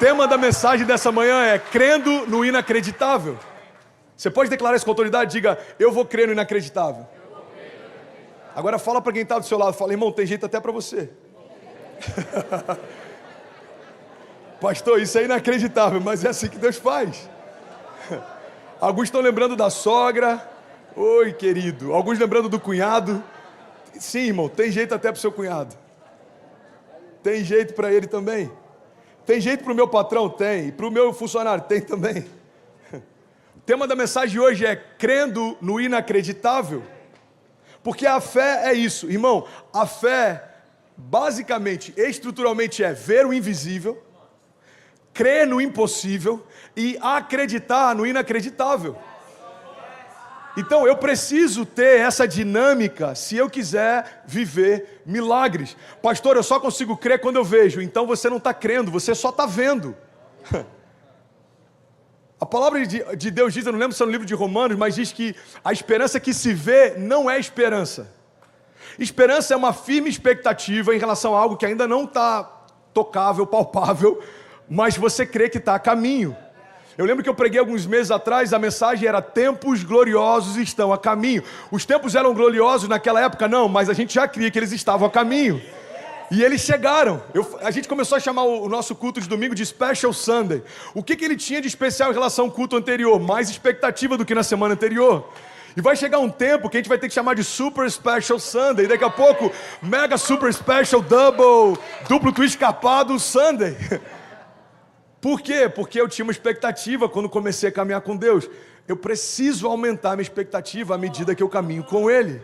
tema da mensagem dessa manhã é crendo no inacreditável. Você pode declarar isso com autoridade? Diga, eu vou crer no inacreditável. Agora fala para quem está do seu lado, fala, irmão, tem jeito até para você. Pastor, isso é inacreditável, mas é assim que Deus faz. Alguns estão lembrando da sogra. Oi, querido. Alguns lembrando do cunhado. Sim, irmão, tem jeito até para o seu cunhado. Tem jeito para ele também. Tem jeito para o meu patrão? Tem. E para o meu funcionário? Tem também. O tema da mensagem de hoje é crendo no inacreditável. Porque a fé é isso, irmão. A fé, basicamente, estruturalmente, é ver o invisível, crer no impossível e acreditar no inacreditável. Então, eu preciso ter essa dinâmica se eu quiser viver milagres. Pastor, eu só consigo crer quando eu vejo. Então, você não está crendo, você só está vendo. A palavra de Deus diz, eu não lembro se é no livro de Romanos, mas diz que a esperança que se vê não é esperança. Esperança é uma firme expectativa em relação a algo que ainda não está tocável, palpável, mas você crê que está a caminho. Eu lembro que eu preguei alguns meses atrás, a mensagem era tempos gloriosos estão a caminho. Os tempos eram gloriosos naquela época? Não, mas a gente já cria que eles estavam a caminho. E eles chegaram. A gente começou a chamar o nosso culto de domingo de Special Sunday. O que ele tinha de especial em relação ao culto anterior? Mais expectativa do que na semana anterior. E vai chegar um tempo que a gente vai ter que chamar de Super Special Sunday. E daqui a pouco, Mega Super Special Double, duplo twist capado Sunday. Por quê? Porque eu tinha uma expectativa quando comecei a caminhar com Deus. Eu preciso aumentar a minha expectativa à medida que eu caminho com Ele.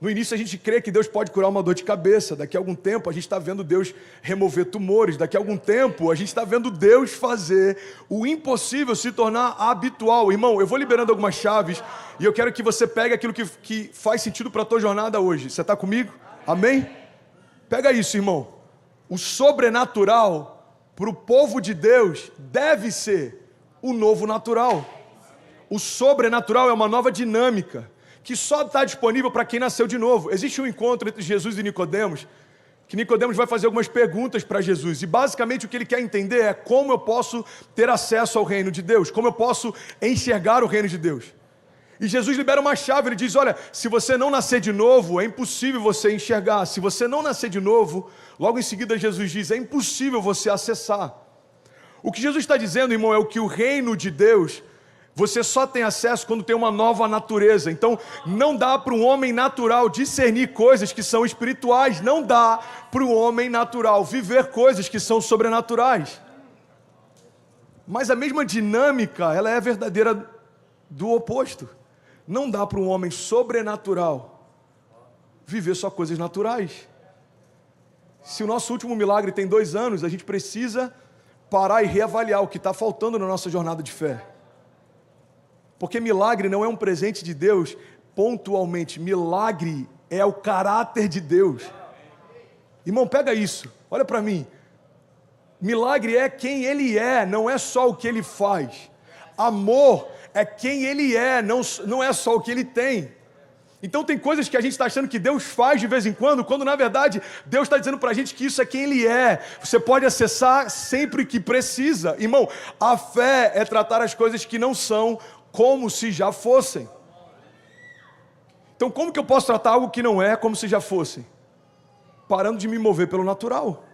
No início a gente crê que Deus pode curar uma dor de cabeça. Daqui a algum tempo a gente está vendo Deus remover tumores. Daqui a algum tempo a gente está vendo Deus fazer o impossível se tornar habitual. Irmão, eu vou liberando algumas chaves e eu quero que você pegue aquilo que faz sentido para a tua jornada hoje. Você está comigo? Amém? Pega isso, irmão. O sobrenatural para o povo de Deus deve ser o novo natural. O sobrenatural é uma nova dinâmica que só está disponível para quem nasceu de novo. Existe um encontro entre Jesus e Nicodemos, que Nicodemos vai fazer algumas perguntas para Jesus, e basicamente o que ele quer entender é como eu posso ter acesso ao reino de Deus, como eu posso enxergar o reino de Deus. E Jesus libera uma chave, ele diz, olha, se você não nascer de novo, é impossível você enxergar. Se você não nascer de novo, logo em seguida Jesus diz, é impossível você acessar. O que Jesus está dizendo, irmão, é o que o reino de Deus, você só tem acesso quando tem uma nova natureza. Então, não dá para um homem natural discernir coisas que são espirituais. Não dá para o homem natural viver coisas que são sobrenaturais. Mas a mesma dinâmica, ela é verdadeira do oposto. Não dá para um homem sobrenatural viver só coisas naturais. Se o nosso último milagre tem 2 anos, a gente precisa parar e reavaliar o que está faltando na nossa jornada de fé. Porque milagre não é um presente de Deus pontualmente. Milagre é o caráter de Deus. Irmão, pega isso. Olha para mim. Milagre é quem Ele é, não é só o que Ele faz. Amor é quem Ele é, não é só o que Ele tem. Então tem coisas que a gente está achando que Deus faz de vez em quando na verdade Deus está dizendo para a gente que isso é quem Ele é. Você pode acessar sempre que precisa. Irmão, a fé é tratar as coisas que não são como se já fossem. Então como que eu posso tratar algo que não é como se já fossem? Parando de me mover pelo natural.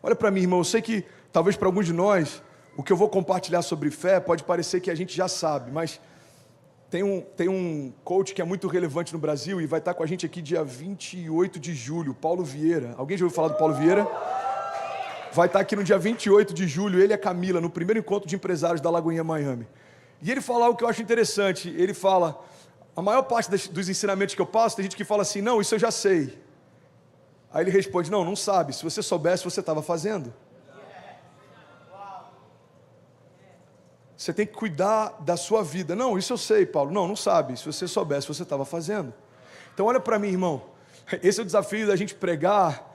Olha para mim, irmão, eu sei que talvez para alguns de nós o que eu vou compartilhar sobre fé pode parecer que a gente já sabe, mas tem um coach que é muito relevante no Brasil e vai estar com a gente aqui dia 28 de julho, Paulo Vieira. Alguém já ouviu falar do Paulo Vieira? Vai estar aqui no dia 28 de julho, ele e a Camila, no primeiro encontro de empresários da Lagoinha, Miami. E ele fala algo que eu acho interessante. Ele fala, a maior parte dos ensinamentos que eu passo, tem gente que fala assim, não, isso eu já sei. Aí ele responde, não sabe, se você soubesse, você estava fazendo. Você tem que cuidar da sua vida. Não, isso eu sei, Paulo. Não sabe. Se você soubesse, você estava fazendo. Então olha para mim, irmão. Esse é o desafio da gente pregar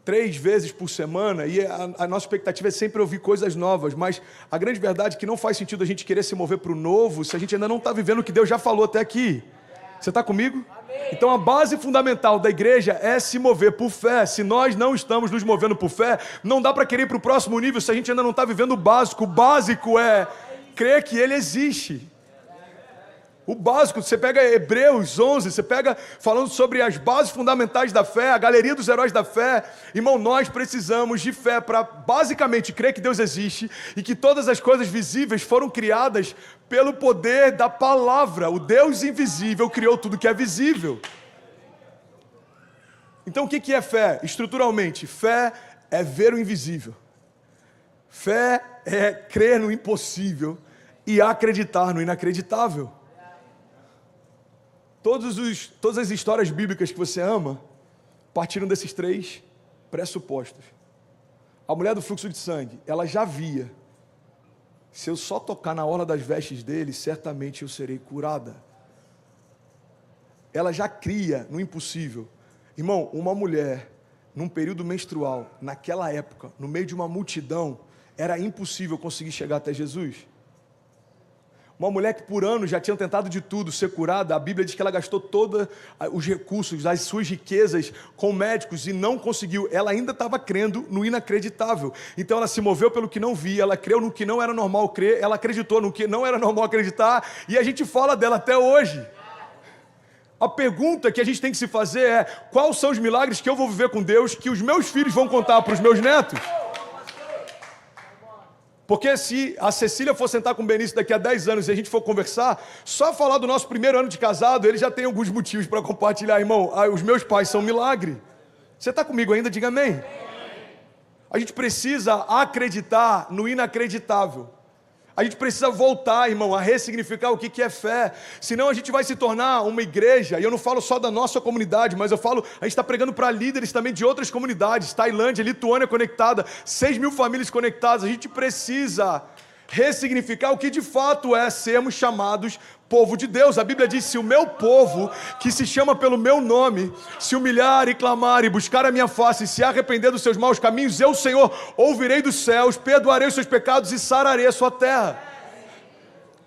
3 vezes por semana. E a nossa expectativa é sempre ouvir coisas novas. Mas a grande verdade é que não faz sentido a gente querer se mover para o novo se a gente ainda não está vivendo o que Deus já falou até aqui. Você está comigo? Amém. Então a base fundamental da igreja é se mover por fé. Se nós não estamos nos movendo por fé, não dá para querer ir para o próximo nível se a gente ainda não está vivendo o básico. O básico é crer que Ele existe. O básico, você pega Hebreus 11, você pega falando sobre as bases fundamentais da fé, a galeria dos heróis da fé. Irmão, nós precisamos de fé para basicamente crer que Deus existe e que todas as coisas visíveis foram criadas pelo poder da palavra. O Deus invisível criou tudo que é visível. Então o que é fé? Estruturalmente, fé é ver o invisível. Fé é crer no impossível e acreditar no inacreditável. Todas as histórias bíblicas que você ama partiram desses três pressupostos. A mulher do fluxo de sangue, ela já via: se eu só tocar na orla das vestes dele, certamente eu serei curada. Ela já cria no impossível. Irmão, uma mulher, num período menstrual, naquela época, no meio de uma multidão, era impossível conseguir chegar até Jesus. Uma mulher que por anos já tinha tentado de tudo ser curada, a Bíblia diz que ela gastou todos os recursos, as suas riquezas com médicos e não conseguiu. Ela ainda estava crendo no inacreditável. Então ela se moveu pelo que não via, ela creu no que não era normal crer, ela acreditou no que não era normal acreditar, e a gente fala dela até hoje. A pergunta que a gente tem que se fazer é: quais são os milagres que eu vou viver com Deus, que os meus filhos vão contar para os meus netos? Porque se a Cecília for sentar com o Benício daqui a 10 anos e a gente for conversar, só falar do nosso primeiro ano de casado, ele já tem alguns motivos para compartilhar. Irmão, os meus pais são um milagre. Você está comigo ainda? Diga amém. A gente precisa acreditar no inacreditável. A gente precisa voltar, irmão, a ressignificar o que é fé. Senão a gente vai se tornar uma igreja, e eu não falo só da nossa comunidade, mas eu falo, a gente está pregando para líderes também de outras comunidades, Tailândia, Lituânia conectada, 6.000 famílias conectadas. A gente precisa ressignificar o que de fato é sermos chamados povo de Deus. A Bíblia diz: se o meu povo, que se chama pelo meu nome, se humilhar e clamar e buscar a minha face e se arrepender dos seus maus caminhos, eu, Senhor, ouvirei dos céus, perdoarei os seus pecados e sararei a sua terra.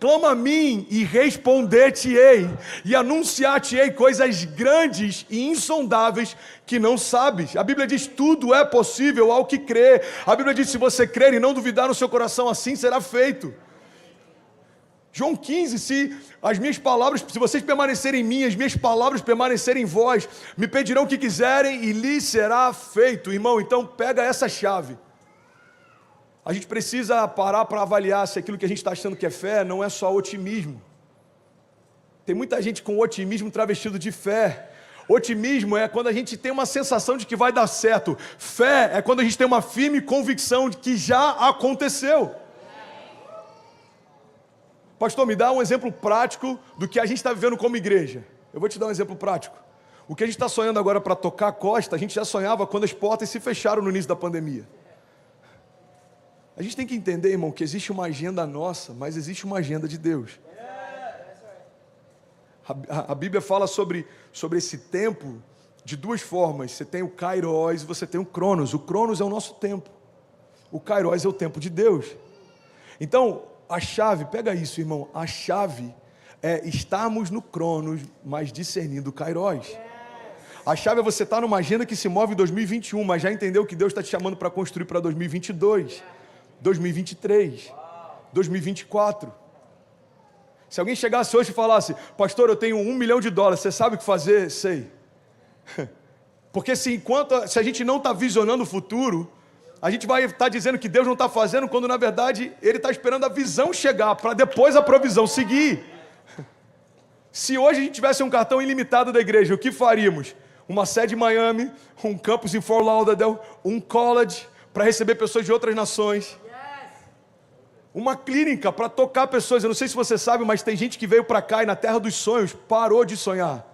Clama a mim e responder-te-ei, e anunciar-te-ei coisas grandes e insondáveis que não sabes. A Bíblia diz: tudo é possível ao que crê. A Bíblia diz: se você crer e não duvidar no seu coração, assim será feito. João 15, se as minhas palavras, se vocês permanecerem em mim, as minhas palavras permanecerem em vós, me pedirão o que quiserem e lhes será feito. Irmão, então pega essa chave. A gente precisa parar para avaliar se aquilo que a gente está achando que é fé não é só otimismo. Tem muita gente com otimismo travestido de fé. Otimismo é quando a gente tem uma sensação de que vai dar certo. Fé é quando a gente tem uma firme convicção de que já aconteceu. Pastor, me dá um exemplo prático do que a gente está vivendo como igreja. Eu vou te dar um exemplo prático. O que a gente está sonhando agora para tocar a costa, a gente já sonhava quando as portas se fecharam no início da pandemia. A gente tem que entender, irmão, que existe uma agenda nossa, mas existe uma agenda de Deus. A Bíblia fala sobre esse tempo de duas formas. Você tem o Kairos e você tem o Cronos. O Cronos é o nosso tempo. O Kairos é o tempo de Deus. Então, a chave, pega isso, irmão, a chave é estarmos no Cronos, mas discernindo o Kairos. A chave é você estar numa agenda que se move em 2021, mas já entendeu que Deus está te chamando para construir para 2022, 2023, 2024. Se alguém chegasse hoje e falasse: pastor, eu tenho $1 milhão, você sabe o que fazer? Sei. Porque se a gente não está visionando o futuro, a gente vai estar dizendo que Deus não está fazendo, quando na verdade Ele está esperando a visão chegar, para depois a provisão seguir. Se hoje a gente tivesse um cartão ilimitado da igreja, o que faríamos? Uma sede em Miami, um campus em Fort Lauderdale, um college para receber pessoas de outras nações, uma clínica para tocar pessoas. Eu não sei se você sabe, mas tem gente que veio para cá e na terra dos sonhos parou de sonhar.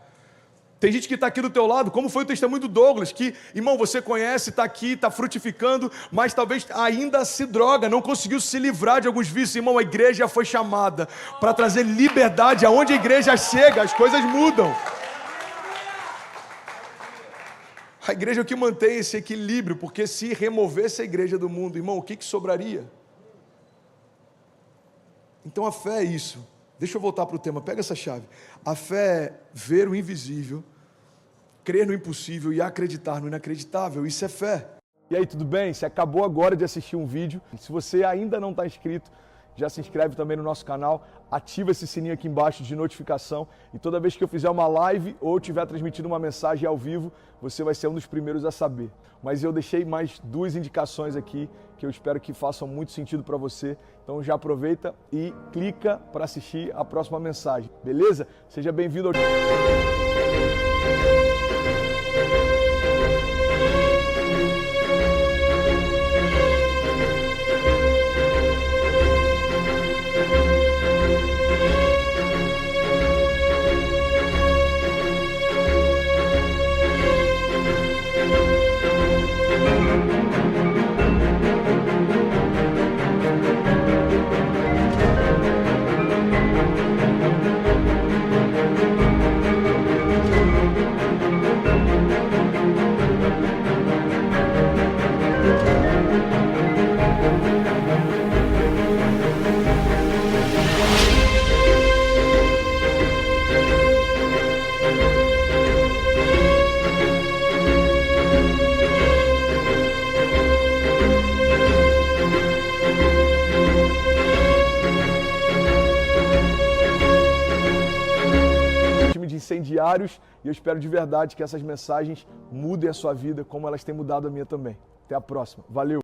Tem gente que está aqui do teu lado, como foi o testemunho do Douglas, que, irmão, você conhece, está aqui, está frutificando, mas talvez ainda se droga, não conseguiu se livrar de alguns vícios. Irmão, a igreja foi chamada para trazer liberdade. Aonde a igreja chega, as coisas mudam. A igreja é o que mantém esse equilíbrio, porque se removesse a igreja do mundo, irmão, o que sobraria? Então a fé é isso. Deixa eu voltar para o tema, pega essa chave. A fé é ver o invisível, crer no impossível e acreditar no inacreditável. Isso é fé. E aí, tudo bem? Você acabou agora de assistir um vídeo. Se você ainda não está inscrito, já se inscreve também no nosso canal, ativa esse sininho aqui embaixo de notificação e toda vez que eu fizer uma live ou estiver transmitindo uma mensagem ao vivo, você vai ser um dos primeiros a saber. Mas eu deixei mais 2 indicações aqui que eu espero que façam muito sentido para você. Então já aproveita e clica para assistir a próxima mensagem, beleza? Seja bem-vindo ao... de incendiários, e eu espero de verdade que essas mensagens mudem a sua vida como elas têm mudado a minha também. Até a próxima. Valeu!